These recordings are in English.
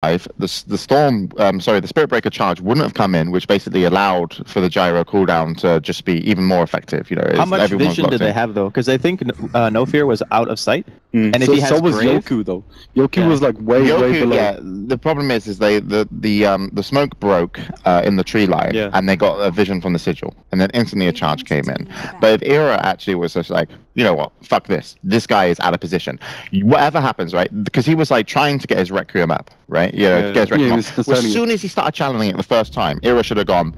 the storm, sorry, the Spirit Breaker charge wouldn't have come in, which basically allowed for the gyro cooldown to just be even more effective. You know, how much vision did they have though? Because I think No Fear was out of sight, and if he has so was Grave, Yoku though. Yoku was like way below. Yeah, the problem is the smoke broke in the tree line, and they got a vision from the sigil, and then instantly a charge came in. But if Era actually was just like, you know what, fuck this guy is out of position. Whatever happens, right? Because he was like trying to get his Requiem up, right? Get his Requiem up. As soon as he started channeling it the first time, Era should have gone,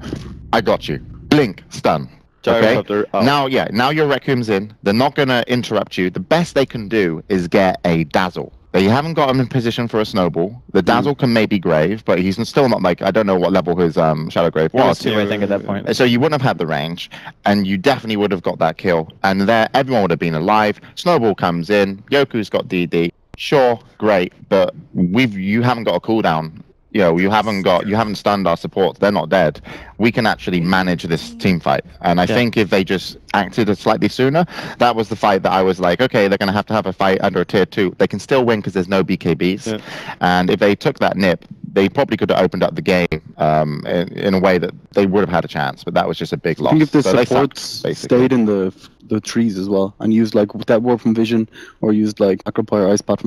I got you. Blink, stun. Okay. Now your Requiem's in. They're not gonna interrupt you. The best they can do is get a dazzle. They haven't got him in position for a snowball. The dazzle can maybe Grave, but he's still not like, I don't know what level his Shadow Grave was. Two, I think, at that point. So you wouldn't have had the range, and you definitely would have got that kill. And there, everyone would have been alive. Snowball comes in. Yoku's got DD. Sure, great, but you haven't got a cooldown. You know, you haven't stunned our supports. They're not dead. We can actually manage this team fight. And I think if they just acted slightly sooner, that was the fight that I was like, okay, they're going to have a fight under a tier 2. They can still win because there's no BKBs. Yeah. And if they took that NiP, they probably could have opened up the game in a way that they would have had a chance. But that was just a big loss. I think if the supports stayed in the trees as well and used like that warp from vision or used like Acropire Ice Pot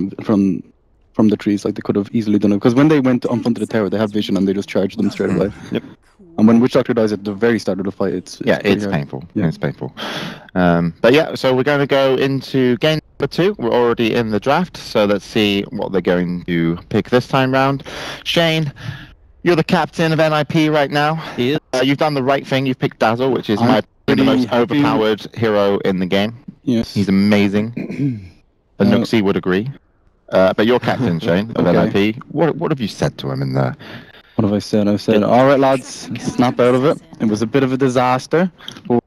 from the trees, like they could have easily done it. Because when they went on front of the tower, they had vision and they just charged them straight away. Yep. And when Witch Doctor dies at the very start of the fight, it's painful. Yeah. It's painful. But yeah, so we're going to go into game number 2. We're already in the draft, so let's see what they're going to pick this time round. Shane, you're the captain of NiP right now. Yes. You've done the right thing. You've picked Dazzle, which is the most overpowered hero in the game. Yes. He's amazing. And Nooksy would agree. But you're captain, Shane, of NiP. What have you said to him in there? What have I said? I said, all right, lads, snap out of it. It was a bit of a disaster, but we're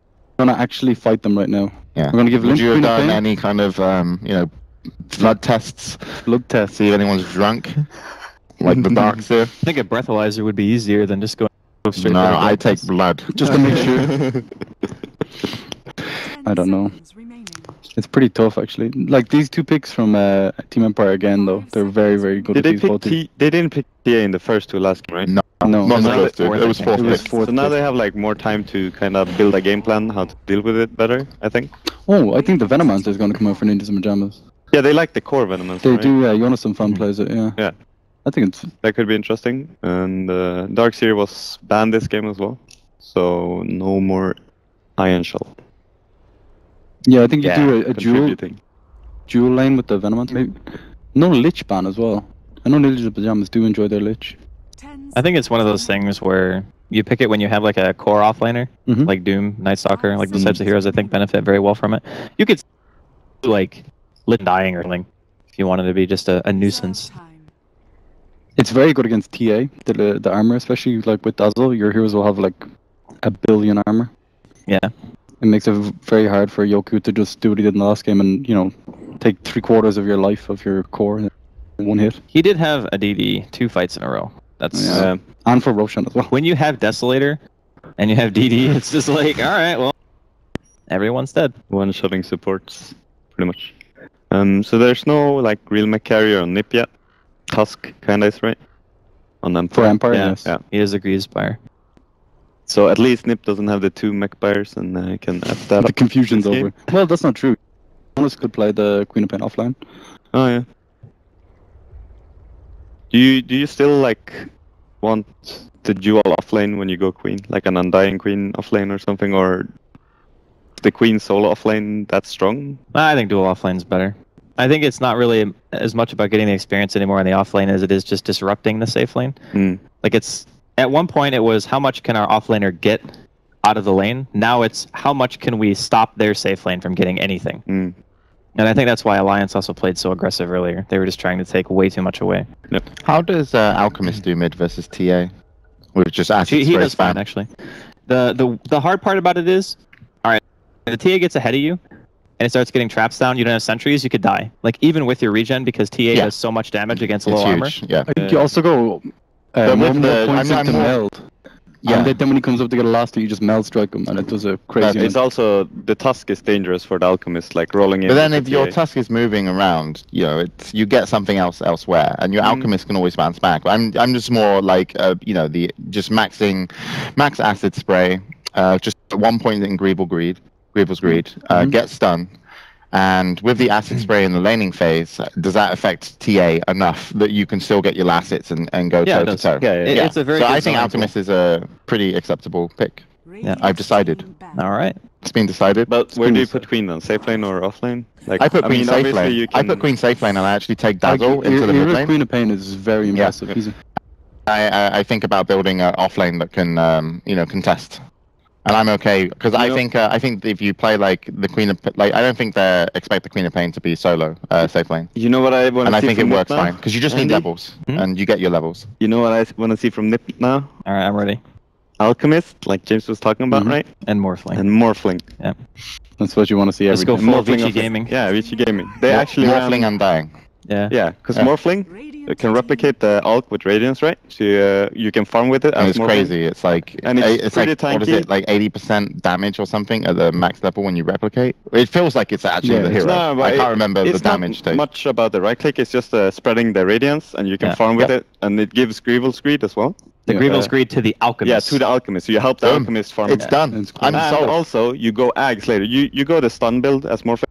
going to actually fight them right now. Yeah. We're going to give Would you have done any kind of, blood tests? Blood tests. See if anyone's drunk? Like the Darks here? I think a breathalyzer would be easier than just going straight. No, I take blood. Just to make sure. I don't know. It's pretty tough, actually. Like, these 2 picks from Team Empire again, though. They're very, very good. They didn't pick TA in the first 2 last game, right? No. Not the first 2. It was fourth. So now they have, like, more time to kind of build a game plan, how to deal with it better, I think. Oh, I think the Venomancer is going to come out for Ninjas and Pyjamas. Yeah, they like the core Venomancer, They do, yeah. Jonas and Fan plays it, yeah. Yeah. I think that could be interesting. And Darkseer was banned this game as well. So no more Iron Shell. Yeah, I think you do a dual lane with the Venomancer, maybe. No Lich ban as well. I know Ninjas and Pyjamas do enjoy their Lich. I think it's one of those things where you pick it when you have like a core offlaner, like Doom, Night Stalker, like those types of heroes I think benefit very well from it. You could like Lit Dying or something if you wanted to be just a nuisance. It's very good against TA, the armor, especially like with Dazzle. Your heroes will have like 1 billion armor. Yeah. It makes it very hard for Yoku to just do what he did in the last game and, you know, take 3/4 of your life of your core in 1 hit. He did have a DD 2 fights in a row. That's and for Roshan as well. When you have Desolator and you have DD, it's just like, all right, well, everyone's dead. One-shotting supports, pretty much. So there's no like real mech carrier on NiP yet. Tusk kinda is right on them. For Empire, yes. Yeah, he is a Grease buyer. So at least NiP doesn't have the 2 mech buyers and can F that up. The confusion's over. Well, that's not true. Jonas could play the Queen of Pain offline. Oh yeah. Do you still like want the dual offlane when you go Queen, like an Undying Queen offlane or something, or the Queen solo offlane that strong? I think dual offlane's better. I think it's not really as much about getting the experience anymore in the offlane as it is just disrupting the safe lane. Like it's at one point it was how much can our offlaner get out of the lane. Now it's how much can we stop their safe lane from getting anything. And I think that's why Alliance also played so aggressive earlier. They were just trying to take way too much away. Yep. How does Alchemist do mid versus TA? With just assets he does fine, actually. The hard part about it is, all right, if the TA gets ahead of you and it starts getting traps down, you don't have sentries, you could die. Like even with your regen, because TA does so much damage against low armor. Yeah. I think you also go more points into meld. Yeah. And then when he comes up to get a last hit, you just melt strike him, and it does a crazy. It's also the Tusk is dangerous for the Alchemist, like rolling in. But then if your Tusk is moving around, you know, you get something else elsewhere, and your Alchemist can always bounce back. I'm just more like you know, just max acid spray, just 1 point in Greevil's Greed, get stun. And with the acid spray in the laning phase, does that affect TA enough that you can still get your last hits and go toe to toe? Yeah. It's a very so I think Alchemist is a pretty acceptable pick. Yeah. I've decided. All right. It's been decided. But where do you put Queen then? Safe lane or off lane? Like, I put Queen safe lane. You can... I put Queen safe lane and I actually take Dazzle into the mid lane. Queen of Pain is very impressive. I think about building an off lane that can you know, contest. And I'm okay because I think if you play like the Queen of I don't think they expect the Queen of Pain to be solo safe lane. You know what I want to see? And I think it works now? fine because you just need levels and you get your levels. You know what I want to see from NiP now? All right, I'm ready. Alchemist, like James was talking about, right? And Morphling. And Morphling. Yeah. That's what you want to see every time. Let's go full Morphling Vici Gaming. Yeah, Vici Gaming. They actually Morphling Undying. Yeah. Yeah, because Morphling can replicate the Alch with Radiance, right? So you can farm with it. And it's crazy. It's like it's like tanky. What is it, like 80% damage or something at the max level when you replicate? It feels like it's actually the hero. No, but I can't remember the damage. It's not much about the right click. It's just spreading the Radiance, and you can farm with it, and it gives Greevil's Greed as well. The Greevil's Greed to the Alchemist. Yeah, to the Alchemist. So you help the Alchemist farm. It's done. I'm sold. Also, you go Ags later. You go the stun build as Morphling.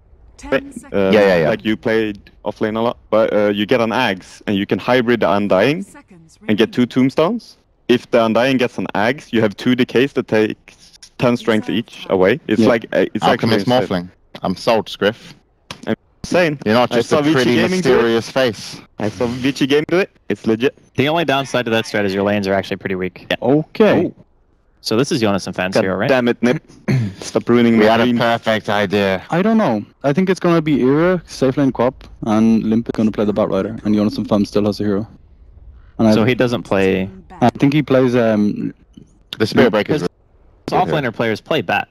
Like you played offlane a lot, but you get an Ags and you can hybrid the Undying and get 2 Tombstones. If the Undying gets an Ags, you have 2 decays that take 10 strength each away. It's like it's Alchemist Morphling. I'm sold, Scriff. I'm saying you're not just a pretty mysterious face. I saw Vici Game do it. It's legit. The only downside to that strat is your lanes are actually pretty weak. Yeah. Okay. Oh. So this is Jonas and Fans hero, right? Damn it, NiP. Stop ruining We my had dream. a perfect idea. I don't know. I think it's going to be Era, safe lane Quap, and Limp is going to play the Batrider, and Jonas and Fam still has a hero. And so he doesn't play... I think he plays... The Spirit Breakers. Offlaner players play Bat.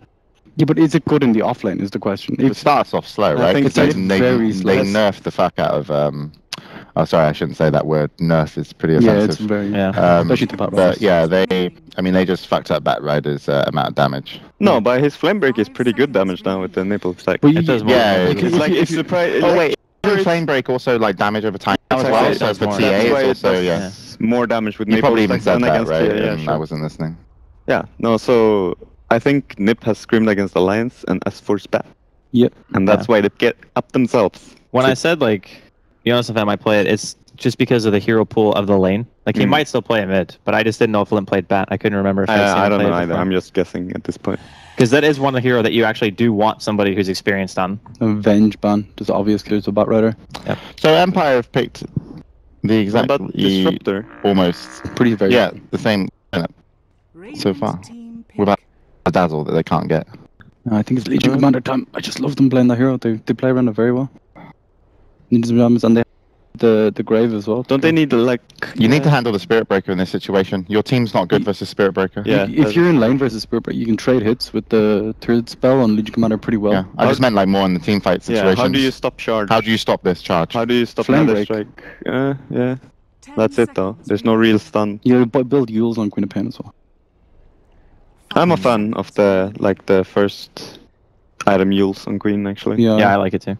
Yeah, but is it good in the offlane is the question. It starts off slow, right? I think they nerf the fuck out of... Oh, sorry, I shouldn't say that word. Nerf is pretty offensive. Yeah, it's very... especially to Batrider. But yeah, they just fucked up Batrider's amount of damage. No, but his Flame Break is pretty good damage now with the nipple stack. But it does more. Yeah, it's like if you surprise. Oh wait, Flame Break also like damage over time as well. So for TA, it's also more damage with you nipple probably even stacks said than that, against right? TA. Yeah, I wasn't listening. Yeah, no. So I think NiP has screamed against Alliance and S for Spat. Yep. And that's why they get up themselves. When I said like Jonas and Fam might play it, it's just because of the hero pool of the lane. Like he might still play a mid, but I just didn't know if Limp played Bat. I couldn't remember if I don't know either. I'm just guessing at this point. Because that is one of the hero that you actually do want somebody who's experienced on. Avenge ban, just obvious clears to Batrider. Yep. So Empire have picked the exact Disruptor. Almost pretty very the same so far. Without a Dazzle that they can't get. I think it's Legion Commander time. I just love them playing that hero. They play around it very well. Needs some damage and they the grave as well. Don't they need the You need to handle the Spirit Breaker in this situation. Your team's not good versus Spirit Breaker. Yeah. If you're in lane versus Spirit Breaker, you can trade hits with the third spell on Legion Commander pretty well. Yeah, I just meant like more in the team fight situation. Yeah, how do you stop charge? How do you stop this charge? How do you stop Flame Nether break. Strike? Yeah. That's it though. There's no real stun. You build Yules on Queen of Pain as well. I'm a fan of the first item Yules on Queen actually. Yeah, I like it too.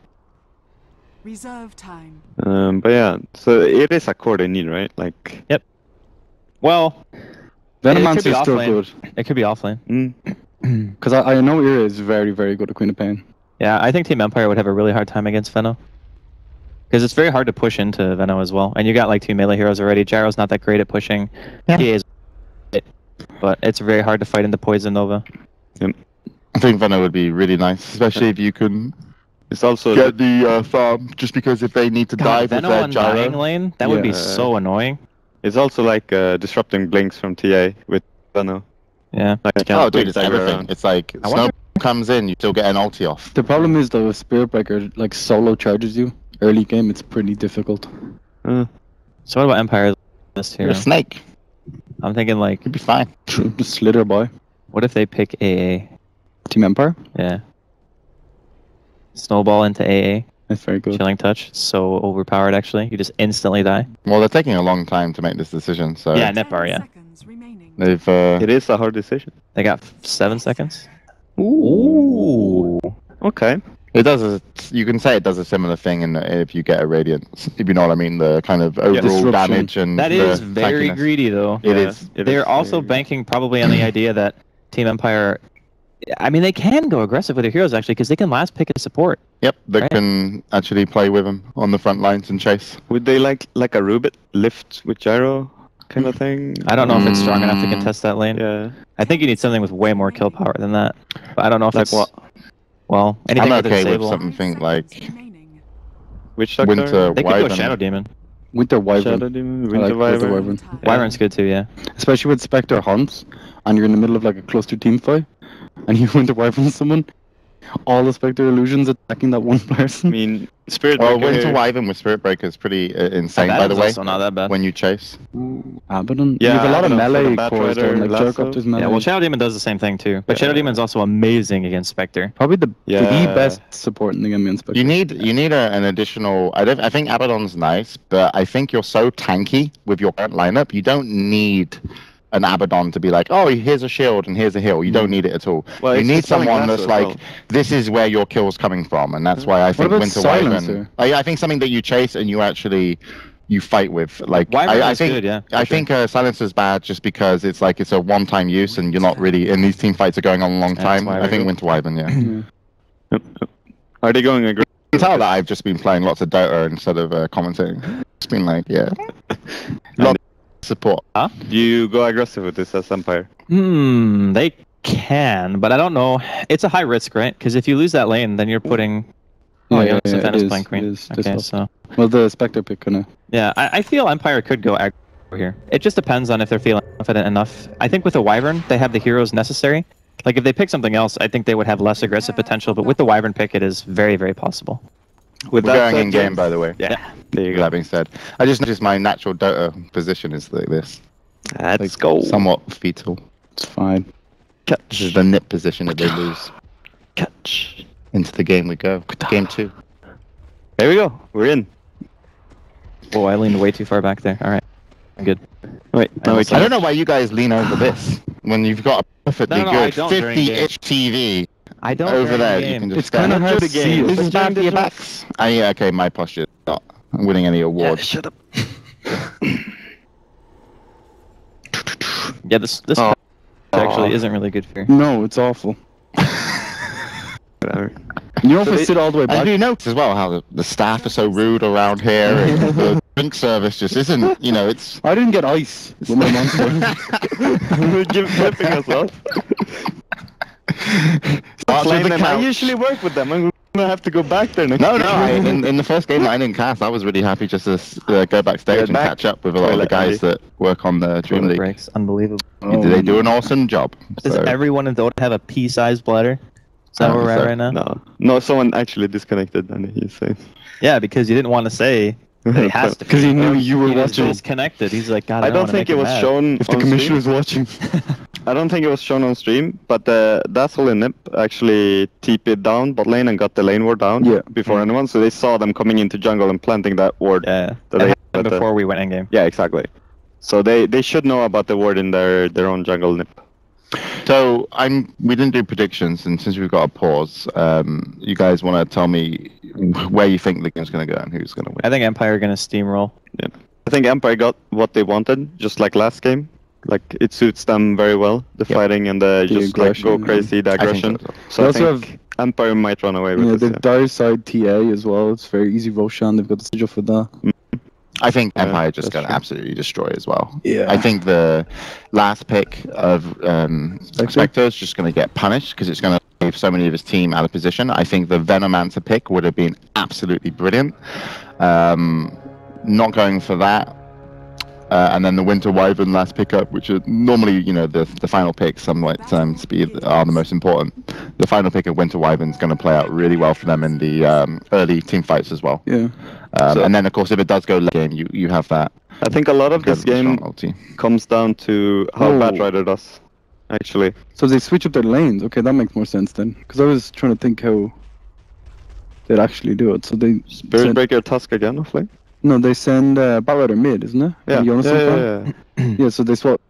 Reserve time. But yeah, so it is a core they need, right? Like. Yep. Well, Venomancer is still good. It could be offlane. Because I know Ira is very, very good at Queen of Pain. Yeah, I think Team Empire would have a really hard time against Veno. Because it's very hard to push into Veno as well. And you got like 2 melee heroes already. Gyro's not that great at pushing. Yeah. He is, but it's very hard to fight into Poison Nova. Yep. I think Veno would be really nice, especially if you can it's also get the farm, just because if they need to dive with Veno their on Gyro. dying lane, that would be so annoying. It's also like disrupting blinks from TA with Veno. Yeah. Like, Oh dude, it's everything. It's like Snow comes in, you still get an ulti off. The problem is though, if Spirit Breaker like solo charges you early game, it's pretty difficult. So what about Empire this You're hero? a snake. I'm thinking like, You'd be fine. True. Just slither by. what if they pick AA? Team Empire? Yeah. Snowball into AA. That's very good. Chilling Touch. So overpowered actually. You just instantly die. Well, they're taking a long time to make this decision, so... Yeah, NiP are, yeah. Seconds remaining. They've. It is a hard decision. They got 7 seconds. Ooh. Okay. It does. You can say it does a similar thing in if you get a radiance. If you know what I mean, the kind of overall damage and that is very greedy, though. It is. They're also banking probably on the idea that Team Empire. I mean, they can go aggressive with their heroes actually, because they can last pick a support. Yep, they can actually play with them on the front lines and chase. Would they like a Rubit lift with gyro kind of thing? I don't know if it's strong enough to contest that lane. Yeah. I think you need something with way more kill power than that. But I don't know if like it's what. Well, anything I'm okay with with something like Which Winter They could Wyvern. go Shadow Demon. Winter Wyvern. Shadow Demon, I Winter like Wyvern. Wyvern's good too, yeah. Especially with Spectre Hunts, and you're in the middle of like a cluster team fight, and you Winter Wyvern someone. All the Spectre illusions attacking that one person. I mean, Spirit Breaker. Well, Winter Wyvern with Spirit Breaker is pretty insane, by the way. Also not that bad. When you chase. Abaddon. Yeah, you have a lot of Abaddon melee for the cores, Batrider, like Lasso. Jerkopter's melee. Yeah, well, Shadow Demon does the same thing too. But Shadow Demon's also amazing against Spectre. Probably the Yeah. best support in the game against Spectre. You need an additional. I think Abaddon's nice, but I think you're so tanky with your current lineup. You don't need an Abaddon to be like, oh, here's a shield and here's a heal. You don't need it at all. Well, you it's need just like someone Lasso that's as like, well. this is where your kill's coming from, and that's why I think about Winter Silencer? Wyvern. I think something that you chase and you actually fight with. Like Wyvern I is think, good, yeah. I think Silencer's bad just because it's like it's a one-time use and you're not really. And these team fights are going on a long time. I think Winter Wyvern, yeah. Are they going aggressive? You can tell that I've just been playing lots of Dota instead of commentating. It's been like, yeah. Lot of support. Huh? Do you go aggressive with this as Empire? They can, but I don't know. It's a high risk, right? Because if you lose that lane, then you're putting. Oh, yeah, it Savannah's is, playing Queen. it is. Okay, so. Well, the Spectre pick kinda. Yeah, I feel Empire could go aggro here. It just depends on if they're feeling confident enough. I think with the Wyvern, they have the heroes necessary. Like, if they pick something else, I think they would have less aggressive potential, but with the Wyvern pick, it is very, very possible. We're going in game, by the way. Yeah. There you With go. that being said, I just noticed my natural Dota position is like this. Let's go. Somewhat fetal. It's fine. This is the NiP position that they lose. Catch. Into the game we go. Game 2. There we go. We're in. Oh, I leaned way too far back there. All right. I'm good. Wait, no, we I can't. don't know why you guys lean over this when you've got a perfectly No, I good don't during 50-inch TV I don't over during there. the You game. can just It's kind of stand. hard to the game. see. This is It. bad for your backs. Yeah, okay, my posture. Not winning any awards. Shut up. Yeah, this actually isn't really good for you. No, it's awful. Whatever. You know if I sit all the way And back. you notice as well how the staff are so rude around here, and the drink service just isn't. You know, it's. I didn't get ice with my monster. We're flipping us off. Starts with the I couch. usually work with them. I'm gonna have to go back there next No, game. in the first game that I didn't cast, I was really happy just to go backstage and back. catch up with a lot of the guys that work on the Dream League. Breaks. Unbelievable. They do an awesome job. Does So, everyone in Dota have a pea-sized bladder? Is that where we're at right now? No, someone actually disconnected and he's saying. Yeah, because you didn't want to say that it has to. 'Cause he knew you were He was watching. disconnected. He's like, God, I don't don't wanna think make it him was mad. shown If the on commissioner stream. was watching. I don't think it was shown on stream, but that's all in NiP actually TP'd down bot lane and got the lane ward down before anyone, so they saw them coming into jungle and planting that ward. Yeah, that that they happened had before we went in game. Yeah, exactly. So they should know about the ward in their own jungle NiP. So we didn't do predictions, and since we've got a pause, you guys want to tell me where you think the game's going to go and who's going to win? I think Empire are going to steamroll. Yeah. I think Empire got what they wanted, just like last game. Like it suits them very well, the fighting and the just like go crazy, the aggression. So I think Empire might run away with Yeah, this. the dire side TA as well. It's very easy Roshan. They've got the sigil for that. I think Empire just going to absolutely destroy as well. Yeah. I think the last pick of Spectre is just going to get punished because it's going to leave so many of his team out of position. I think the Venomancer pick would have been absolutely brilliant. Not going for that. And then the Winter Wyvern last pickup, which are normally, you know, the final picks sometimes are the most important. The final pick of Winter Wyvern is going to play out really well for them in the early team fights as well. Yeah. And then, of course, if it does go late game, you have that. I think a lot of this game comes down to how Batrider does, actually. So they switch up their lanes. Okay, that makes more sense then. Because I was trying to think how they'd actually do it. So they Spirit Breaker Tusk again offlane? No, they send Batrider mid, isn't it? Yeah. Yeah, so they swap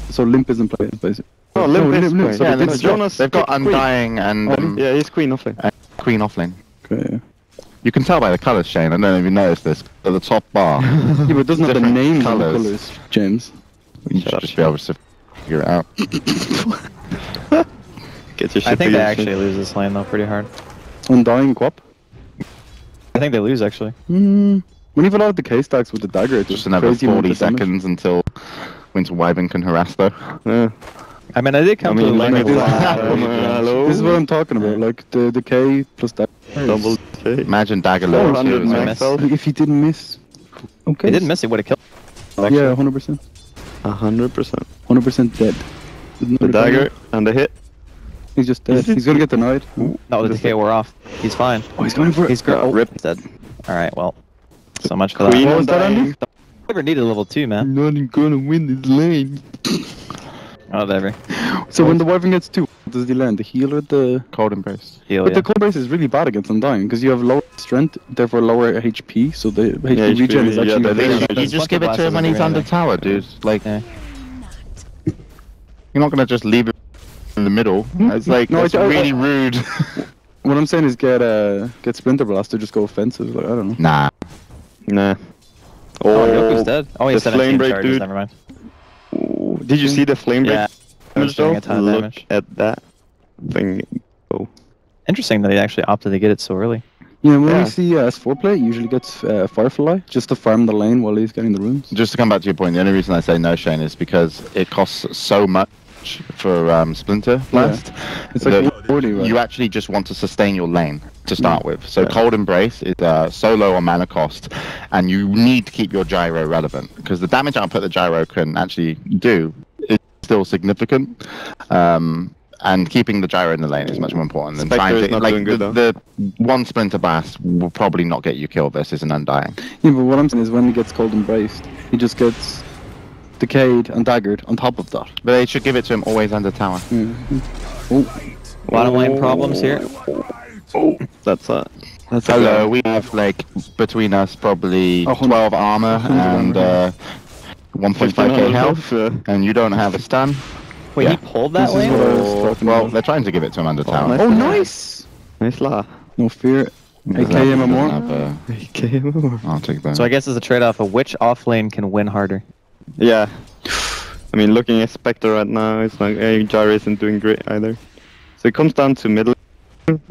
So Limp isn't playing, basically. Oh, Limp is playing. So yeah, Jonas, they've got Undying and... yeah, he's Queen offlane. Queen offlane. Okay, yeah. You can tell by the colours, Shane. I don't know if you noticed this. At the top bar. Yeah, but it doesn't have the names on the colours, James. You should just be able to figure it out. Get your shit I think they actually lose this lane though pretty hard. Undying Quap? I think they lose actually. When you've allowed the K-stacks with the dagger, it's just another 40 seconds until Winter Wyvern can harass though. Yeah. I mean, I did come to the lane with This is what I'm talking about, like the K plus dagger. Double K. Imagine dagger low. If he didn't miss. Okay. He didn't miss it, would have killed. Actually. Yeah, 100%. 100%. 100% dead. The dagger and the hit. He's just dead. He's gonna get denied. Not with the K wore off. He's fine. Oh, he's going for it. He's rip. He's dead. Alright, well. So much for Queen that. What was that, Andy? Never needed level 2, man. Not even gonna win this lane. Whatever. So when the Wyvern gets 2, what does he land? The heal or the... Cold Embrace. Heal, But yeah. the Cold Embrace is really bad against Undying, because you have lower strength, therefore lower HP, so the HP regen is actually... You just give it to him when he's under tower, dude. Like, you're not gonna just leave it in the middle. It's like, no, it's really rude. What I'm saying is get Splinter Blast to just go offensive, like, I don't Nah. know. Nah. Oh, Yoku's dead. Oh, he's 17 flame break, charges, dude. never mind. Ooh, did you see the flame break? Yeah. Doing a ton of Look damage. at that thing. Oh. Interesting that he actually opted to get it so early. Yeah, when we see S4 play, he usually gets Firefly, just to farm the lane while he's getting the runes. Just to come back to your point, the only reason I say no, Shane, is because it costs so much for Splinter Blast. Yeah. It's like 40, right? You actually just want to sustain your lane to start with. So Cold Embrace is so low on mana cost, and you need to keep your gyro relevant, because the damage output the gyro can actually do is still significant. And keeping the gyro in the lane is much more important than trying to... Like, the one Splinter Blast will probably not get you killed versus an Undying. Yeah, but what I'm saying is when he gets Cold Embraced, he just gets decayed and daggered on top of that. But they should give it to him always under tower. Bottom lane problems here. That's Hello, we have like between us probably 12 armor and 1.5k health, and you don't have a stun. Wait, he pulled that lane? Well, they're trying to give it to him under tower. Oh, nice! Nice la. No fear. AKM AKM. I'll take that. So I guess it's a trade-off of which off-lane can win harder. Yeah. I mean, looking at Spectre right now, it's like, Gyro isn't doing great either. So it comes down to middle,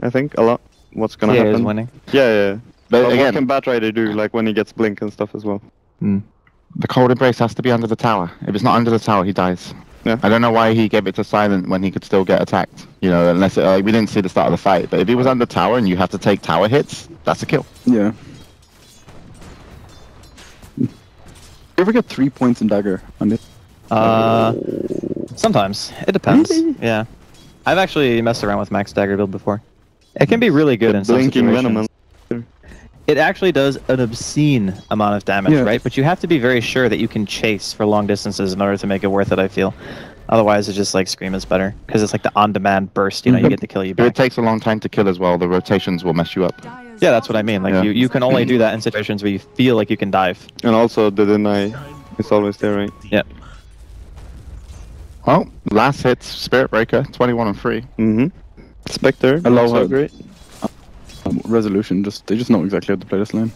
I think, a lot. What's gonna happen? Is winning. Yeah. But again, what can Batrider do, like when he gets Blink and stuff as well? The Cold Embrace has to be under the tower. If it's not under the tower, he dies. Yeah. I don't know why he gave it to Silent when he could still get attacked. You know, unless we didn't see the start of the fight. But if he was under tower and you have to take tower hits, that's a kill. Yeah. You ever get 3 points in dagger on it? Sometimes. It depends. Really? Yeah. I've actually messed around with max dagger build before. It can be really good in some blinking situations. venom. It actually does an obscene amount of damage, right? But you have to be very sure that you can chase for long distances in order to make it worth it, I feel. Otherwise, it's just like Scream is better. Because it's like the on-demand burst, you know, you get to kill you back. It takes a long time to kill as well. The rotations will mess you up. Yeah, that's what I mean. Like, you can only do that in situations where you feel like you can dive. And also, the deny is always there, right? Yeah. Well, last hits, Spirit Breaker, 21 and 3. Spectre, I love so great. Resolution, they just know exactly how to play this lane.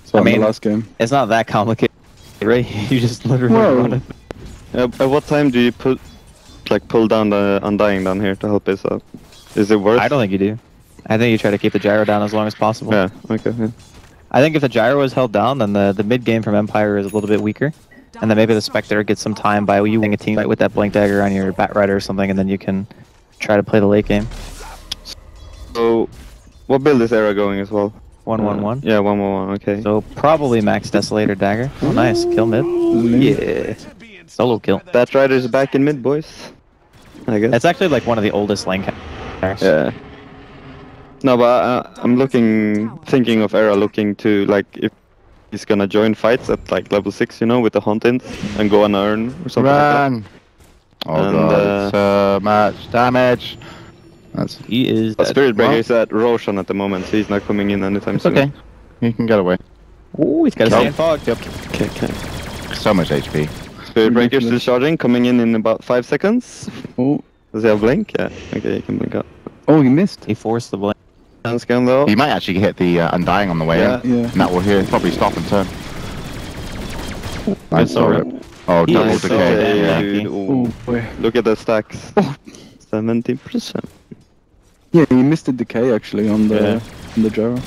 So I mean, the last game. It's not that complicated, right? You just literally run it. At what time do you pull down the Undying down here to help us out? Is it worth? I don't think you do. I think you try to keep the gyro down as long as possible. Yeah, okay. Yeah. I think if the gyro is held down, then the mid game from Empire is a little bit weaker. And then maybe the Spectre gets some time by you winning a team fight with that Blink Dagger on your Batrider or something, and then you can try to play the late game. So, what build is Era going as well? 1-1-1? Yeah, 1-1-1, okay. So probably Max Desolator Dagger. Oh, nice. Kill mid. Yeah. Solo kill. Batrider's back in mid, boys. I guess. It's actually like one of the oldest lane characters. Yeah. No, but I'm thinking of Era looking to, like, if he's gonna join fights at, like, level 6, you know, with the Hauntins, and go on Urn or something Run! like that. Oh god, so much damage. He is dead. Spirit Breaker is at Roshan at the moment, so he's not coming in anytime soon. Okay, he can get away. Ooh, he's got a sand fog. Yep. Okay. So much HP. Spirit Breaker's still charging, coming in about 5 seconds. Oh. Does he have blink? Yeah. Okay, he can blink up. Oh, he missed. He forced the blink. Scan though. He might actually hit the Undying on the way in. Yeah. And that will probably stop and turn. Nice over. Oh, double Nice. decay. Yeah. Dude. Oh, boy. Look at the stacks. 70%. Yeah, he missed the decay actually on the gyro.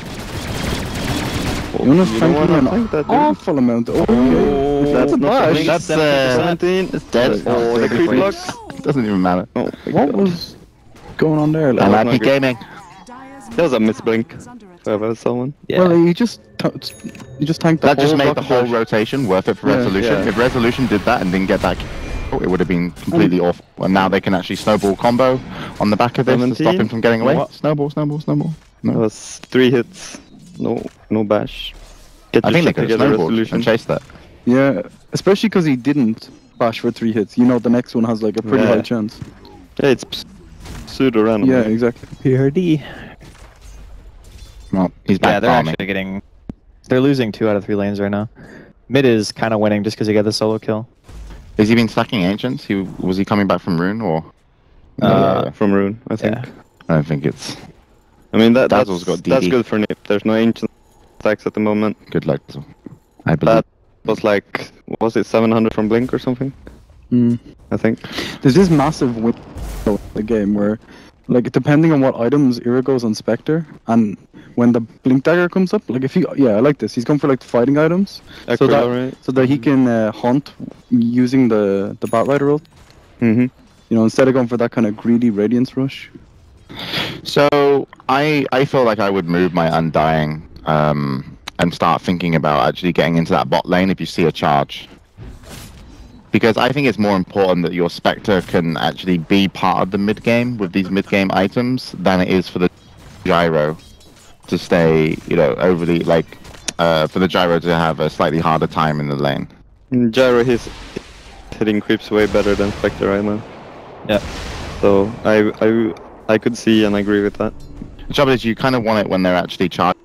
Jonas You don't tanking wanna an tank that, dude. awful amount. Okay. Oh, That's a dash. That's 17. it's dead. Oh, the creep block. Doesn't even matter. Oh, What was going on there? I Like, like not the good. gaming. That was a misblink. If I ever saw one. Yeah. Well, he just tanked the That just whole made the rocket whole dash. rotation worth it for Yeah, Resolution. yeah. If Resolution did that and didn't get that kill, it would have been completely awful. And now they can actually snowball combo on the back of this to stop 17. him from getting away. What? Snowball. That No. was 3 hits. No bash. Get I your think they shit could have together, snowballed Resolution. and chased that. Yeah, especially because he didn't bash for 3 hits. You know, the next one has like a pretty Yeah. high chance. Yeah, it's pseudo random. Yeah, exactly. PRD. Well, he's Yeah, back they're farming. actually getting... They're losing 2 out of 3 lanes right now. Mid is kind of winning just because he got the solo kill. Has he been stacking Ancients? Was he coming back from Rune or? From Rune, I think. Yeah. I don't think it's I mean, Dazzle's got that's DD. good for NiP. There's no ancient stacks at the moment. good luck. I believe. That was like, what was it, 700 from Blink or something? Mm. I think. There's this massive window in the game where, like, depending on what items Ira goes on Spectre, and when the Blink Dagger comes up, like, if he, I like this. He's going for like fighting items, so that he can hunt using the Batrider ult. Mm-hmm. You know, instead of going for that kind of greedy Radiance rush. So I feel like I would move my Undying and start thinking about actually getting into that bot lane if you see a charge. Because I think it's more important that your Spectre can actually be part of the mid game with these mid game items than it is for the gyro to stay, overly for the gyro to have a slightly harder time in the lane. Gyro is hitting creeps way better than Spectre right now. Yeah. So I could see and agree with that. The trouble is you kind of want it when they're actually charging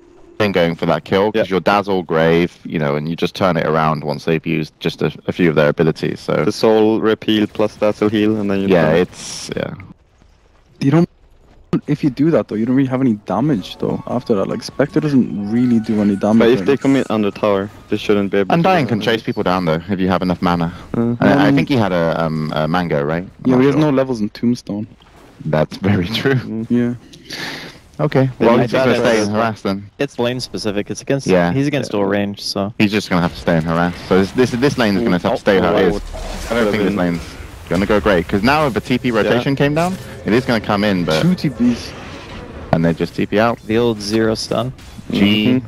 going for that kill, because you're Dazzle, Grave, and you just turn it around once they've used just a few of their abilities. So the Soul Rip heal plus Dazzle heal, and then you You don't. If you do that though, you don't really have any damage though. After that, like Spectre doesn't really do any damage. But if they commit under tower, they shouldn't be able. Undying to can chase people down though if you have enough mana. I think he had a mango, right? Yeah, he has no levels in Tombstone. That's very true. Yeah. Okay. Well, he's just gonna stay in harass then. It's lane specific. It's against. Yeah. He's against dual range, so. He's just gonna have to stay in harass. So this lane is gonna have to stay how it is. I don't think this lane's gonna go great because now if the TP rotation came down, it is gonna come in, but 2 TPs. and they just TP out. The old 0 stun. G,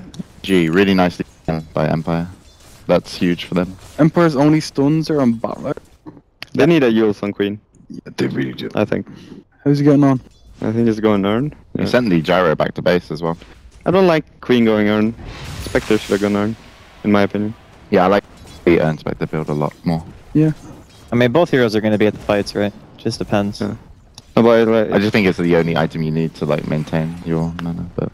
really nicely done by Empire. That's huge for them. Empire's only stuns are on Batrider. They need a Yules on Queen. Yeah, they really do. I think. How's he getting on? I think it's going Earn. He sent the gyro back to base as well. I don't like Queen going Earn. Spectre should have gone Earn, in my opinion. Yeah, I like the Spectre build a lot more. Yeah. I mean, both heroes are going to be at the fights, right? Just depends. Yeah. But, I just think it's the only item you need to maintain your mana. But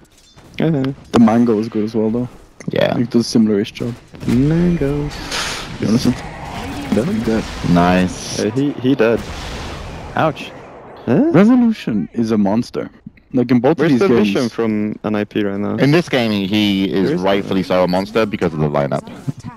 The mango is good as well though. yeah, It does similar-ish job. Mangoes. You understand? Like that. nice. He dead. Ouch. Huh? Resolution is a monster. Like in both Where's of these the games. vision from NiP right now? In this game, he is rightfully so a monster because of the lineup,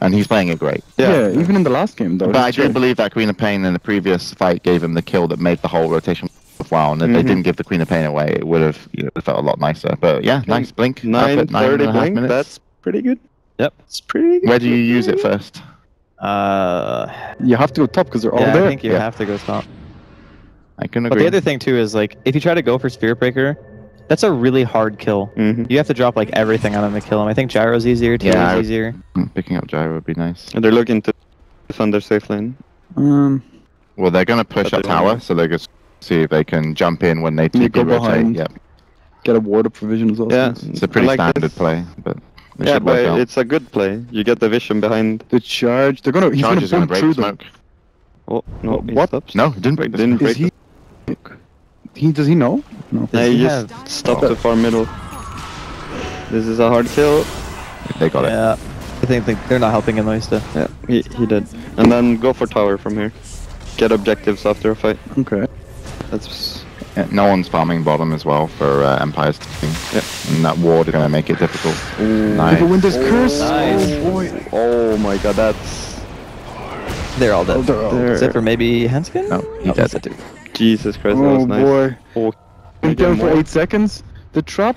and he's playing it great. Yeah, even in the last game though. But I do believe that Queen of Pain in the previous fight gave him the kill that made the whole rotation worthwhile, and if they didn't give the Queen of Pain away, it would have felt a lot nicer. But yeah, nice blink. 9:30 blink. Minutes. That's pretty good. Yep. It's pretty good. Where do you use it first? You have to go top because they're all Yeah, there. I think you have to go top. I can But agree. the other thing too is like, if you try to go for Spirit Breaker, that's a really hard kill. You have to drop like everything on him to kill him. I think Gyro's easier, T is easier. Picking up gyro would be nice. And they're looking to defend their safe lane. Well, they're gonna push But up they tower, won't. so they're gonna see if they can jump in when they You TP go rotate. behind. Yep, Get a ward of provision as well. Yeah. it's a pretty I like standard this. play, but it Yeah, should work but out. it's a good play. You get the vision behind. The charge. He's Charge gonna is gonna bump break through the them. smoke. Oh no! He What? stops. No, it didn't break the Didn't smoke. Is break. does he know? No. Yeah, he he just have- stopped the far middle. This is a hard kill. They got it. Yeah. I think they're not helping him, though, still. Yeah, he did. And then go for tower from here. Get objectives after a fight. Okay. That's... Yeah, no one's farming bottom as well for Empire's team. Yep. And that ward is going to make it difficult. Ooh. Nice. The Winter's curse! Nice. Oh boy! Oh my god, that's... They're all dead. Except for maybe Henskin? No, he dead. Too. Jesus Christ, that Oh was nice. boy. Oh, Went down for 8 seconds. The trap.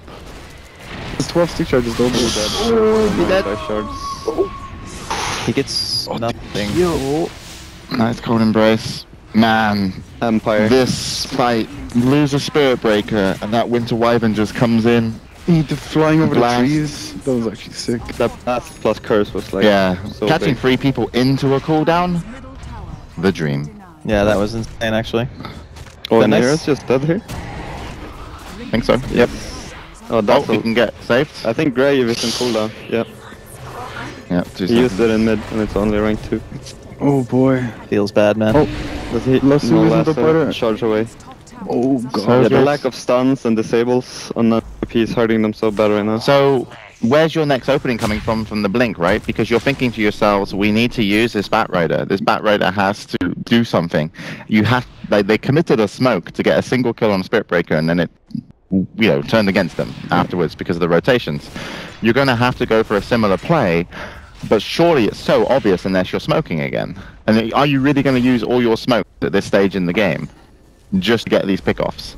It's 12 stick charges though. Oh, he dead. Shards. He gets nothing. Yo. Nice cold embrace. Man, Empire. this fight, lose a Spirit Breaker, and that Winter Wyvern just comes in. The flying over Blast. the trees. That was actually sick. That blast plus curse was like... Yeah, so catching big. 3 people into a cooldown, the dream. Yeah, that was insane, actually. Oh, and nice? Era's just dead here? I think so. Yep. Oh, that's We can get saved. I think Grave is in cooldown. Yeah. Yeah, He used it in mid, and it's only rank 2. Oh boy. Feels bad, man. Oh, Does he? Lasso No, isn't up Lasso. better. Charge away. Oh god. So Yeah, the good. lack of stuns and disables on NiP is hurting them so bad right now. So, where's your next opening coming from the Blink, right? Because you're thinking to yourselves, we need to use this Bat Rider. This Bat Rider has to do something. You have, they committed a smoke to get a single kill on Spirit Breaker, and then it, turned against them afterwards because of the rotations. You're going to have to go for a similar play, but surely it's so obvious unless you're smoking again. And are you really going to use all your smoke at this stage in the game just to get these pickoffs?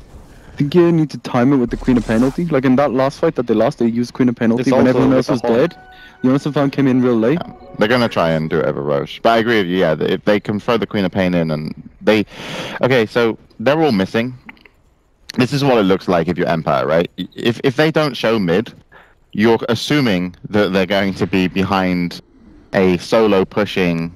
I think you need to time it with the Queen of Penalty. Like in that last fight that they lost, they used Queen of Penalty It's when also everyone else with was the dead. Jonas Fan came in real late. Yeah. They're going to try and do it over Roche. But I agree with you, yeah, if they can throw the Queen of Pain in and they... Okay, so they're all missing. This is what it looks like if you're Empire, right? If they don't show mid, you're assuming that they're going to be behind a solo pushing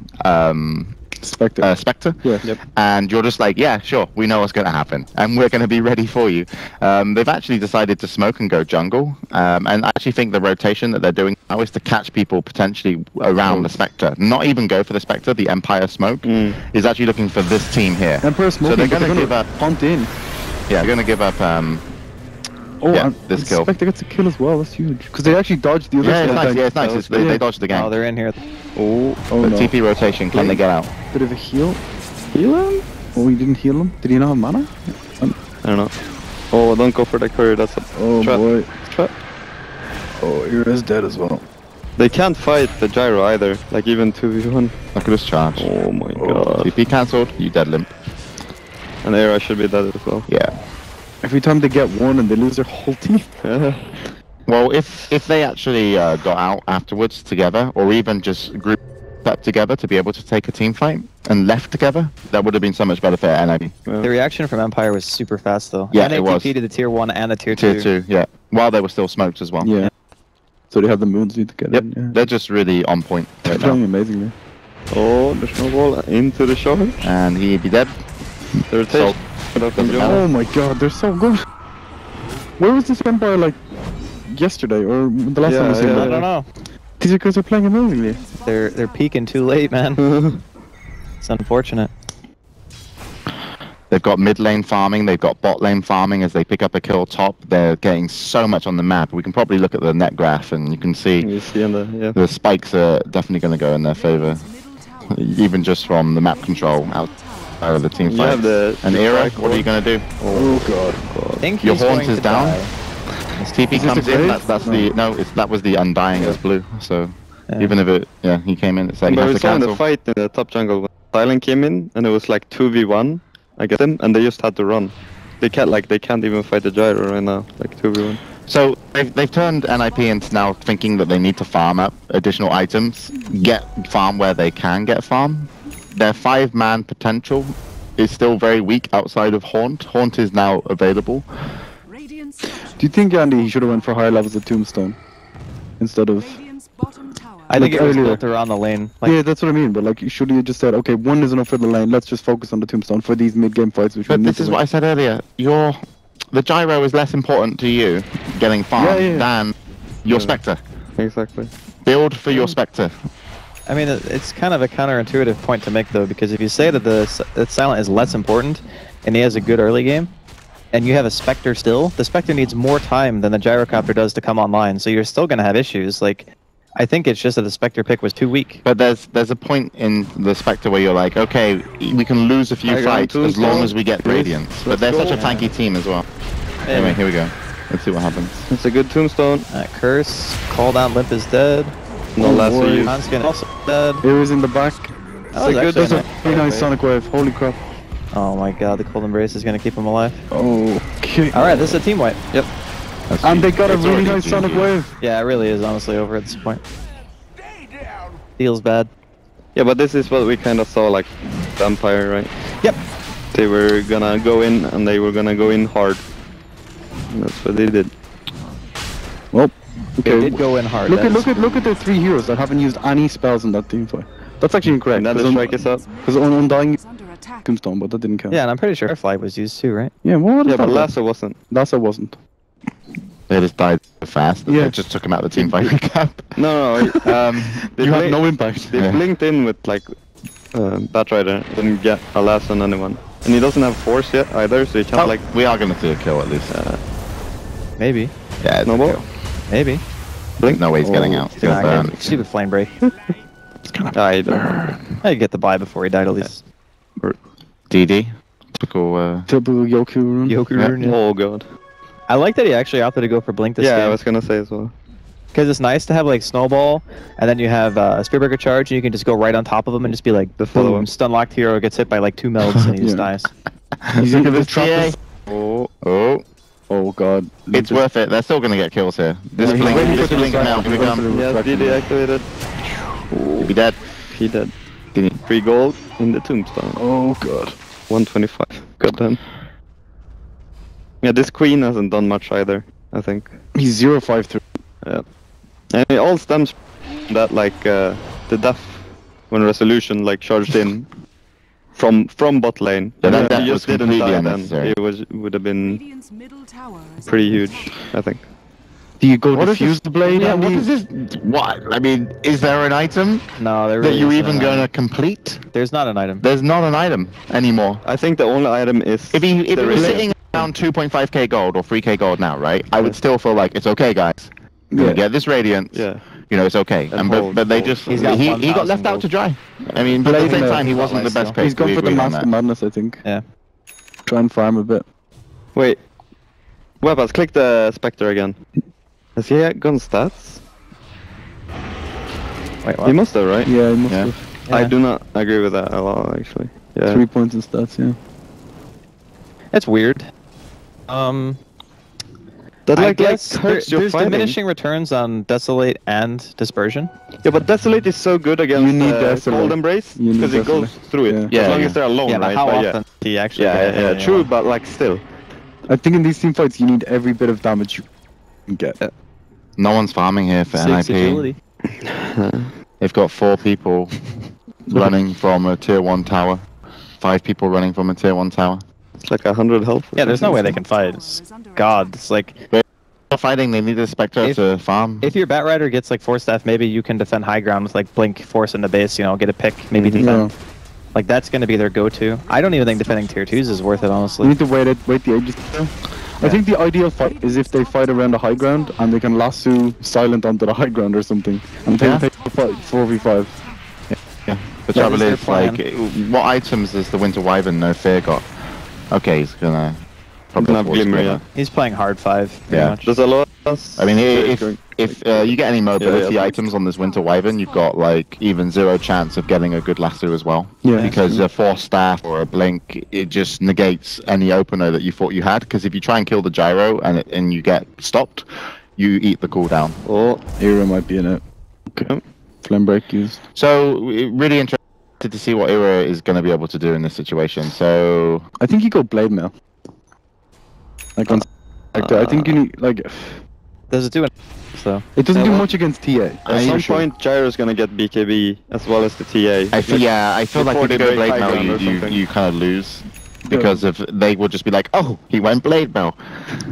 Spectre. Spectre. Yeah. Yep. And you're just like, yeah, sure, we know what's going to happen, and we're going to be ready for you. They've actually decided to smoke and go jungle, and I actually think the rotation that they're doing now is to catch people potentially around the Spectre. Not even go for the Spectre. The Empire smoke is actually looking for this team here. Emperor smoking, so they're but going to give up. punt in. Yeah, they're going to give up. This kill. Spectre gets a kill as well. That's huge. Because they actually dodged the other Yeah, it's side. nice. Yeah, it's nice. They dodged the gang. Oh, they're in here. Oh The no. TP rotation. Can they get out? Bit of a heal. Heal him? Oh, he didn't heal him. Did he not have mana? I don't know. Oh, don't go for that courier. That's a Oh trap. boy. Trap. Oh, Era's dead as well. They can't fight the gyro either. Like even 2v1. Look at this charge. Oh my god. TP cancelled. You dead limp. And Era should be dead as well. Yeah. Every time they get one and they lose their whole team. Yeah. Well, if they actually got out afterwards together, or even just grouped up together to be able to take a team fight and left together, that would have been so much better for NiP. The reaction from Empire was super fast, though. Yeah, and it was. to the tier 1 and the tier 2. Tier 2, yeah. While they were still smoked as well. Yeah. So they have the moons need to get Yep. in. Yeah. They're just really on point They're right playing now. amazingly. Oh, the snowball into the shore. And he'd be dead. The rotation. Oh my god, they're so good. Where was this Empire like yesterday or the last time I seen I them? don't know. These guys are playing amazingly. They're peaking too late, man. It's unfortunate. They've got mid lane farming, they've got bot lane farming as they pick up a kill top. They're getting so much on the map. We can probably look at the net graph and you can see You see in the the spikes are definitely going to go in their favor. Even just from the map control out of the team You fight. have the And Era, what are you going to do? Oh god. I think Your he's Haunt going is to down. die. As TP Is this comes a in, grave? that's the that was the undying as blue. So Yeah. even if he came in, it's like he But has we to saw in the cancel. fight in the top jungle when Silent came in and it was like 2v1 against them and they just had to run. They can't even fight the gyro right now, like 2v1. So they've turned NiP into now thinking that they need to farm up additional items, get farm where they can get farm. Their 5-man potential is still very weak outside of Haunt. Haunt is now available. Do you think Andy he should have went for higher levels of Tombstone instead of? I think Like it was earlier. built around the lane. Like, Yeah, that's what I mean. But like, should he have just said, okay, one is enough for the lane. Let's just focus on the Tombstone for these mid-game fights. Which we But need this to is win. what I said earlier. The gyro is less important to you getting farm than your Spectre. Exactly. Build for your Spectre. I mean, it's kind of a counterintuitive point to make, though, because if you say that that Silent is less important and he has a good early game, and you have a Spectre still, the Spectre needs more time than the Gyrocopter does to come online, so you're still going to have issues. Like, I think it's just that the Spectre pick was too weak. But there's a point in the Spectre where you're like, okay, we can lose a few fights as long as we get Radiance. But they're such a tanky team as well. Anyway, here we go. Let's see what happens. It's a good tombstone. Curse. Call down. Limp is dead. No lasso use. Hanskin also dead. It was in the back. That's a very nice Sonic Wave. Holy crap. Oh my god, the Cold Embrace is going to keep him alive. Okay. Alright, this is a team wipe. Yep. And they got a really nice Sonic Wave. Yeah, it really is honestly over at this point. Feels bad. Yeah, but this is what we kind of saw, like, Vampire, right? Yep. They were gonna go in, and they were gonna go in hard. And that's what they did. Well, okay. They did go in hard. Look at the 3 heroes that haven't used any spells in that team fight. That's actually incorrect. Another strike is up. Because Undying Tombstone, but that didn't count. Yeah, and I'm pretty sure Firefly was used too, right? Yeah, what? Yeah, but Lasso wasn't. Lasso wasn't. They just died so fast that Yeah. they just took him out of the team fight recap. No, You had no impact. They blinked in with, like, Batrider, didn't get a Lasso on anyone. And he doesn't have Force yet either, so he can't, like... We are going to see a kill at least. Maybe. Yeah, it's no a ball? kill. Maybe. Blink, no way he's getting out. He's gonna burn. Stupid flame break. It's gonna burn. I get the buy before he died at least. DD. Typical Yoku rune. Yoku rune. Oh god. I like that he actually opted to go for Blink this game. Yeah, I was gonna say as well. Because it's nice to have like Snowball, and then you have Spearbreaker charge, and you can just go right on top of him and just be like, boom, stun locked hero gets hit by like 2 melds and he just dies. He's into this TA. Oh god. It's worth it. They're still gonna get kills here. This blink now. Here we come. Yeah, DD activated. He'll be dead. He dead. 3 gold in the tombstone. Oh god. 125. God damn. Yeah, this queen hasn't done much either, I think. He's 0-5-3. Yeah. And it all stems from that, like, the death when Resolution, like, charged in from bot lane. Yeah, and that he was just didn't completely die then. unnecessary. It would have been pretty huge, I think. Do you go defuse the blade? Yeah, what is this? What? I mean, is there an item No, there that really you're isn't even an going to item. complete? There's not an item. There's not an item anymore. I think the only item is... If he was sitting around 2.5k gold or 3k gold now, right? I would still feel like, it's okay, guys. I'm going to get this Radiance. Yeah. You know, it's okay. But they just... He got left out to dry. I mean, but at the same time, he wasn't the best pick. He's gone for the Mask of Madness, I think. Yeah. Try and farm a bit. Wait. Weapons, click the Spectre again. Has he gun stats? Wait, what? He must have, right? Yeah, he must have. Yeah. I do not agree with that at all, actually. Yeah. 3 points in stats, yeah. That's weird. That I like guess hurts your there's fighting. diminishing returns on Desolate and Dispersion. Yeah, but Desolate is so good against You need Desolate. Cold Embrace You need because it goes Desolate. through it. Yeah. As long Yeah. as they're alone, Yeah, but right? how But often do you actually yeah, true, but like still. I think in these team fights you need every bit of damage you can get. No one's farming here for 6 NiP. agility. They've got 4 people running from a tier 1 tower. 5 people running from a tier 1 tower. It's like 100 health. Yeah, there's no way they can fight. It's God, it's like... Fighting, they need a Spectre to farm. If your Batrider gets like Force Staff, maybe you can defend high ground with like Blink, Force in the base, you know, get a pick, maybe defend. Yeah. Like that's going to be their go-to. I don't even think defending tier 2s is worth it, You honestly. need to wait the ages. I think the ideal fight is if they fight around the high ground and they can lasso Silent onto the high ground or something. And they take the fight 4v5. Yeah. The Yeah, trouble this is is, their like, what items does the Winter Wyvern No Fear got? Okay, he's gonna probably have force Glimmer, Glimmer. yeah. He's playing hard 5, pretty Yeah. much. Does a lot. I mean, if you get any mobility yeah. items on this Winter Wyvern, you've got like even 0 chance of getting a good lasso as well. Yeah. Because a Force Staff or a Blink, it just negates any opener that you thought you had. Because if you try and kill the gyro and you get stopped, you eat the cooldown. Oh, Era might be in it. Okay. Flame break used. So really interested to see what Era is going to be able to do in this situation. So I think you go Blade Mail. Like on I think you need like Does it do it? So it doesn't do much against TA. at some point Gyro's gonna get BKB as well as the TA. I feel like Before if you they go break Blade high now, ground or something. you kind of lose. because if they would just be like, oh, he went blade mail,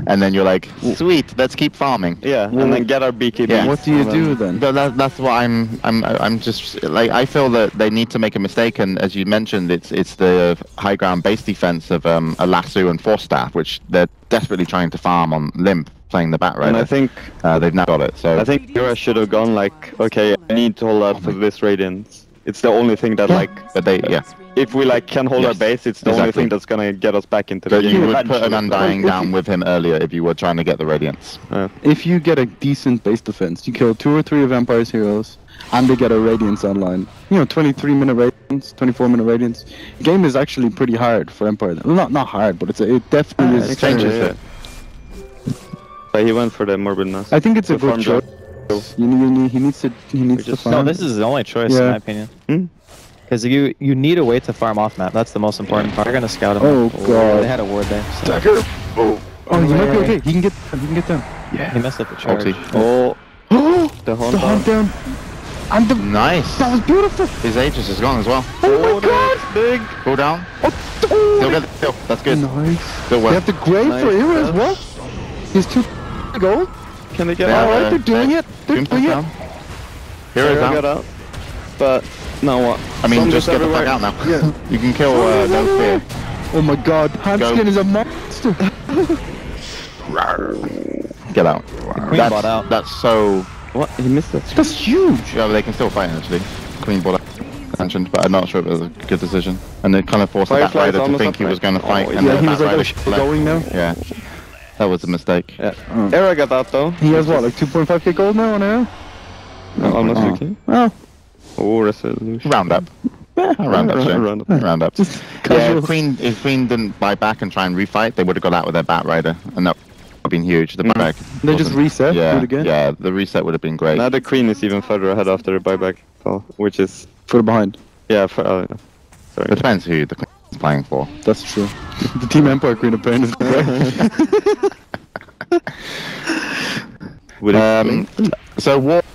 and then you're like, sweet, let's keep farming. Yeah, and then get our BKB. Yeah. What do you do then? That's why I'm just like, I feel that they need to make a mistake, and as you mentioned, it's the high ground base defense of a lasso and force staff, which they're desperately trying to farm on limp, playing the bat rider. And I think they've now got it. So I think Ira should have gone like, okay, I need to hold out for this radiance. It's the only thing that but they if we like can hold our base, it's the only thing that's gonna get us back into the but game. you would put an Undying down with him earlier if you were trying to get the radiance. If you get a decent base defense, you kill 2 or 3 of Empire's heroes, and they get a radiance online. You know, 23-minute radiance, 24-minute radiance. The game is actually pretty hard for Empire. Well, not hard, but it definitely is. It changes it. But he went for the morbid mass. I think it's a good choice. He needs to farm. No, this is the only choice in my opinion. Because you need a way to farm off map. That's the most important part. They're gonna scout him. Oh god. They had a ward there. So. Dagger. Oh, he might be okay. He can get down. Yeah. He messed up the charge. Oh. The hunt down. And the nice. That was beautiful. His Aegis is gone as well. Oh my god. Big. Go down. Still get the kill. That's good. Nice. Still well. They have the grave for Ira as well. He's 2 gold. Can they get out? Alright, they're doing it. They're doing it. Here is out. But now what? I mean, just get the fuck out now. Yeah. You can kill no fear. Oh my god, Handskin is a monster. Get out. Queen bought out. That's so. What? He missed it. That's huge. Yeah, but they can still fight actually. Queen bought out. Mentioned, but I'm not sure if it was a good decision. And it kind of forced the Bat Rider to think he was going to fight, and then the Bat Rider going now. Yeah. That was a mistake. Yeah. Era got that though. He has what, like 2.5k gold now on Era? No, almost 2k. Oh. Oh, resolution. Round up. Yeah, round up. Round up. Just yeah, if Queen didn't buy back and try and refight, they would have got out with their Bat Rider, and that would have been huge. The buyback. They just reset. Yeah, do it again. yeah. The reset would have been great. Now the Queen is even further ahead after the buyback, which is further behind. Yeah. Sorry. It depends who the Queen is playing for. That's true. The Team Empire Queen of Pain is correct. So what?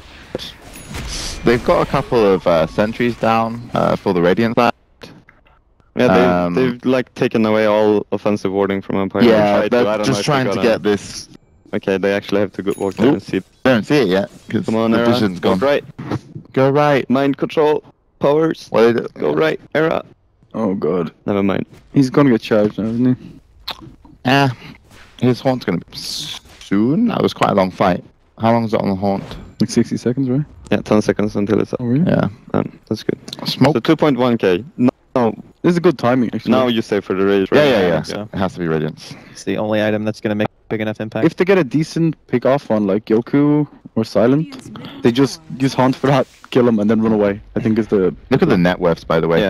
They've got a couple of sentries down for the Radiant side. Yeah, they've like taken away all offensive warding from Empire. Yeah, they're just trying to get this. Okay, they actually have to go walk there and see it. They don't see it yet because the vision's gone. Go right. Go right. Mind control powers. Go right. Era. Oh god. Never mind. He's gonna get charged now, isn't he? Yeah. His haunt's gonna be soon. That was quite a long fight. How long is it on the haunt? Like 60 seconds, right? Yeah, 10 seconds until it's up. Oh, really? Yeah. That's good. Smoke. So 2.1k. No. This is good timing, actually. Now you say for the raise, right? Yeah. So. It has to be Radiance. It's the only item that's gonna make big enough impact. If they get a decent pick off on like Yoku or Silent, they just use Haunt for that, kill him, and then run away. I think is the... Look at the net worths, by the way.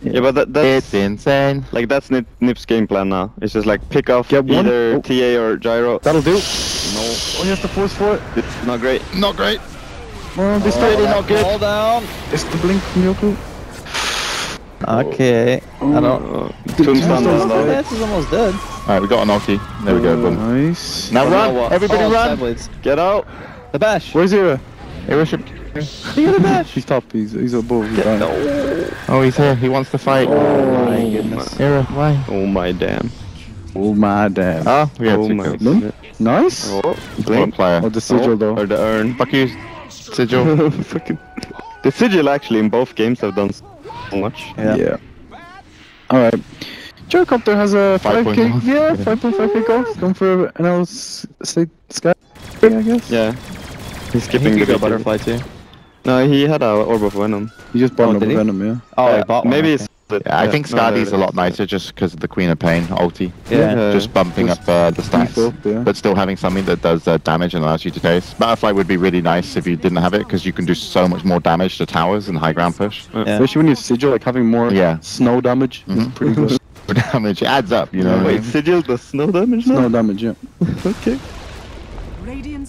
Yeah, but that's... It's insane. Like, that's NiP's game plan now. It's just like, pick off either TA or Gyro. That'll do. No. Oh, he has to force for it. It's not great. Not great. Oh, this really not good. Fall down. It's the blink from Yoku. Okay. I don't... Tombstone down though. This is almost dead. Alright, we got an ulti. There we go, boom. Nice. Now run! Everybody run! Get out! The bash! Where's Ira? Ira should... He got a bash! He's top, he's above, he's down. Oh, he's here, he wants to fight. Oh my goodness. Ira, why? Oh my damn. Oh my damn. Oh, we have two kills. Nice! Oh, Blink player. Oh, the sigil though. Or the urn. Fuck you, sigil. The sigil actually in both games have done so much. Yeah. Alright. Gyrocopter has a 5k, 5.5k gold. Going for an else sky, I guess. Yeah. He's skipping the butterfly too. No, he had a orb of venom. He just bought an venom, yeah. Oh, he bought one. Maybe it's... Yeah, I think Skadi's a lot nicer just because of the Queen of Pain ulti. Yeah. Just bumping up the stats, but still having something that does damage and allows you to chase. Butterfly would be really nice if you didn't have it because you can do so much more damage to towers and high ground push. Yeah. Especially when you sigil, like having more snow damage is pretty good. Damage adds up, you know. Wait, sigil does snow damage now? Snow damage, yeah. Okay.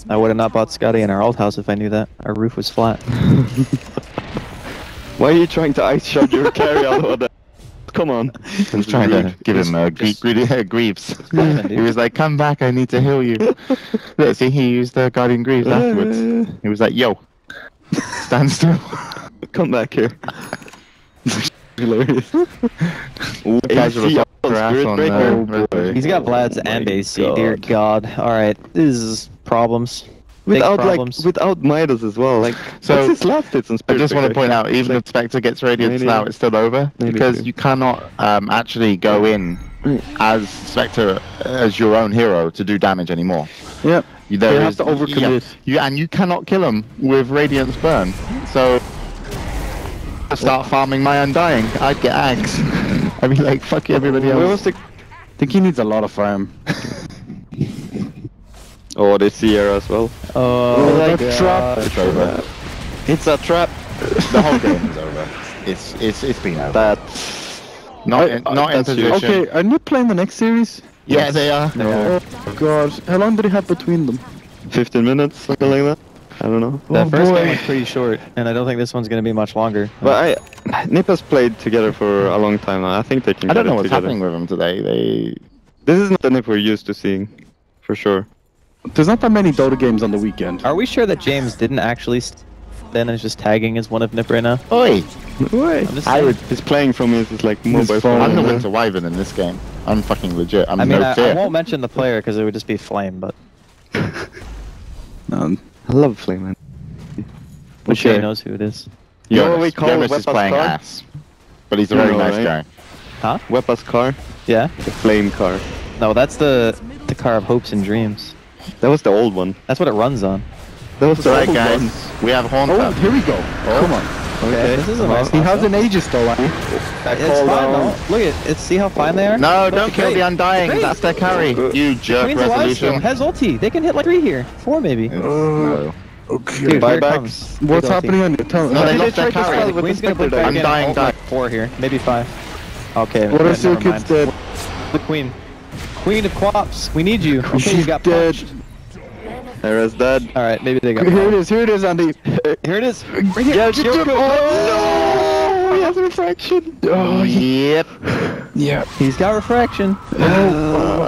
I would have not bought Scotty in our old house if I knew that. Our roof was flat. Why are you trying to ice shot your carry all over there? Come on. I was trying to give him Greaves. He was like, come back, I need to heal you. Look, see, he used the Guardian Greaves afterwards. He was like, yo, stand still. Come back here. Hilarious. Ooh, AC Spirit Breaker. He's got Vlad's and AC. Dear God. All right, this is problems. Without without Midas as well. Like, so what's his last hits on Spirit I just want to point out, even if Spectre gets Radiance now, it's still over because you cannot actually go in as Spectre as your own hero to do damage anymore. Yep. You have to overcommit. And you cannot kill him with Radiance Burn. So I start farming my Undying. I'd get Ags. I'd be like, fuck everybody else. I think he needs a lot of farm. Oh, they Sierra as well. Oh, that trap! It's over. It's a trap. The whole game is over. It's been over. That's not in position. Okay, are you playing the next series? Yeah, they are. Oh god, how long did he have between them? 15 minutes, something like that. I don't know. That first game was pretty short, and I don't think this one's going to be much longer. But NiP has played together for a long time now. I think they can. I don't know what's happening with them today. This is not the NiP we're used to seeing, for sure. There's not that many Dota games on the weekend. Are we sure that James didn't actually then is just tagging as one of NiP right now? Oi! He's playing from his like mobile phone. I'm the Winter Wyvern in this game. I'm fucking legit. I won't mention the player because it would just be Flame, but... I love Flame, man. O'Shea knows who it is. You know what we call Jonas is playing ass. But he's a very nice guy. Huh? Wepa's car? Yeah? The Flame car. No, that's the car of hopes and dreams. That was the old one. That's what it runs on. That was the right, old guys. one. We have Horn. Oh, here we go. Come on. Okay, this is a nice. He has an Aegis though, It's fine though. Look at it. See how fine they are? No, don't kill the Undying. That's their carry. You jerk. Queen's Resolution. has ulti. They can hit like 3 here. 4 maybe. No. Okay. Dude, buybacks. What's happening on your tongue? No, they lost their carry. The Queen's gonna put back in Undying like 4 here, maybe 5. Okay. What are your kids dead? The Queen. Queen of Quaps. We need you. Okay, She's you got dead. punched. Hera's dead. Alright, maybe they got Here it is, Andy. Here it is. Right here. Yeah, Oh, he has a refraction. Oh, yep. Yeah. He's got refraction.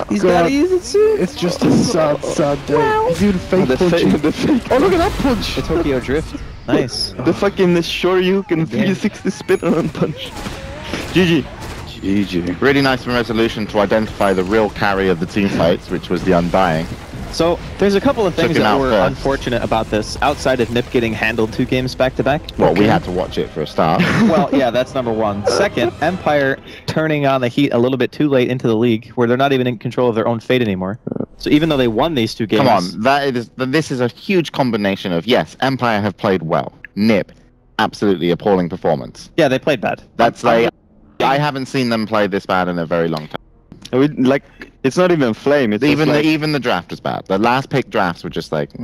He's God. got easy too. It's just a sad day. Wow. Dude, fake punching. The fake. Oh, look at that punch. The Tokyo Drift. Nice. The fucking Shoryuken 360 spin on punch. GG. GG. Really nice from Resolution to identify the real carry of the team fights, which was the Undying. So, there's a couple of things that were first. unfortunate about this, outside of NiP getting handled 2 games back-to-back. Well, we had to watch it for a start. Well, yeah, that's number 1. Second, Empire turning on the heat a little bit too late into the league, where they're not even in control of their own fate anymore. So even though they won these 2 games... Come on, this is a huge combination of, yes, Empire have played well. NiP, absolutely appalling performance. Yeah, they played bad. That's like... I haven't seen them play this bad in a very long time. It's not even Flame. It's even the draft was bad. The last pick drafts were just like.